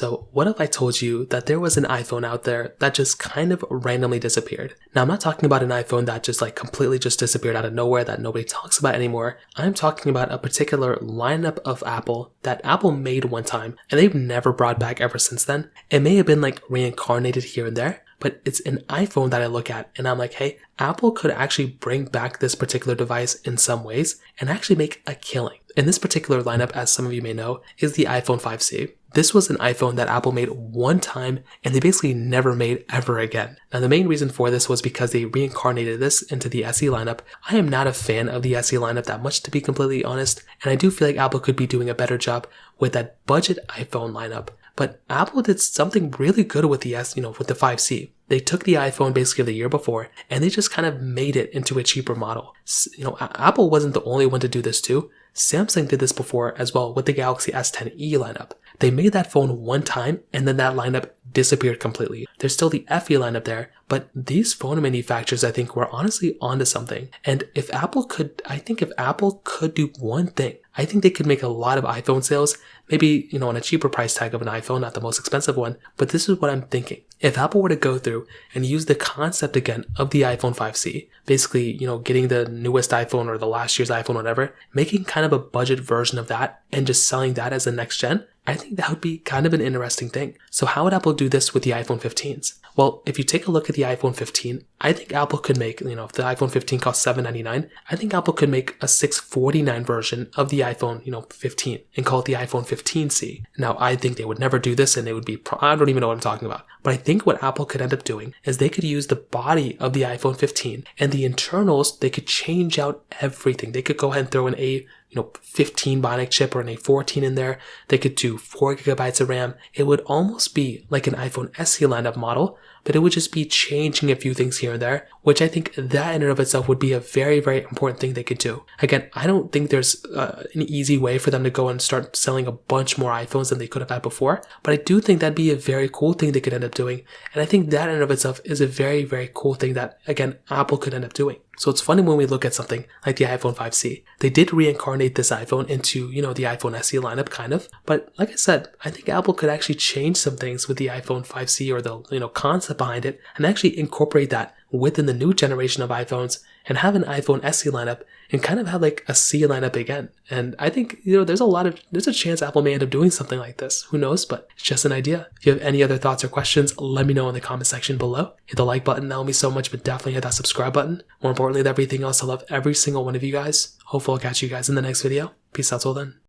So what if I told you that there was an iPhone out there that just kind of randomly disappeared? Now I'm not talking about an iPhone that just like completely just disappeared out of nowhere that nobody talks about anymore. I'm talking about a particular lineup of Apple that Apple made one time and they've never brought back ever since then. It may have been like reincarnated here and there, but it's an iPhone that I look at and I'm like, hey, Apple could actually bring back this particular device in some ways and actually make a killing. In this particular lineup, as some of you may know, is the iPhone 5C. This was an iPhone that Apple made one time and they basically never made ever again. Now the main reason for this was because they reincarnated this into the SE lineup. I am not a fan of the SE lineup that much, to be completely honest, and I do feel like Apple could be doing a better job with that budget iPhone lineup. But Apple did something really good with the with the 5C. They took the iPhone basically of the year before and they just kind of made it into a cheaper model. Apple wasn't the only one to do this too. Samsung did this before as well with the Galaxy S10e lineup. They made that phone one time and then that lineup disappeared completely. There's still the FE lineup there, but these phone manufacturers, I think, were honestly onto something. And if Apple could do one thing, I think they could make a lot of iPhone sales, maybe, on a cheaper price tag of an iPhone, not the most expensive one. But this is what I'm thinking. If Apple were to go through and use the concept again of the iPhone 5C, basically, getting the newest iPhone or the last year's iPhone, whatever, making kind of a budget version of that and just selling that as a next gen, I think that would be kind of an interesting thing. So how would Apple do this with the iPhone 15s? Well, if you take a look at the iPhone 15, I think Apple could make, if the iPhone 15 costs $799, I think Apple could make a $649 version of the iPhone, 15 and call it the iPhone 15C. Now, I think they would never do this and they would be, I don't even know what I'm talking about. But I think what Apple could end up doing is they could use the body of the iPhone 15 and the internals, they could change out everything. They could go ahead and throw an 15 Bionic chip or an A14 in there. They could do 4 gigabytes of RAM. It would almost be like an iPhone SE lineup model, but it would just be changing a few things here and there, which I think that in and of itself would be a very, very important thing they could do. Again, I don't think there's an easy way for them to go and start selling a bunch more iPhones than they could have had before, but I do think that'd be a very cool thing they could end up doing. And I think that in and of itself is a very, very cool thing that, again, Apple could end up doing. So it's funny when we look at something like the iPhone 5C. They did reincarnate this iPhone into, the iPhone SE lineup kind of. But like I said, I think Apple could actually change some things with the iPhone 5C or the, concept behind it and actually incorporate that within the new generation of iPhones and have an iPhone SE lineup and kind of have like a C lineup again. And I think, there's a chance Apple may end up doing something like this. Who knows? But it's just an idea. If you have any other thoughts or questions, let me know in the comment section below. Hit the like button, that will mean so much, but definitely hit that subscribe button. More importantly than everything else, I love every single one of you guys. Hopefully I'll catch you guys in the next video. Peace out till then.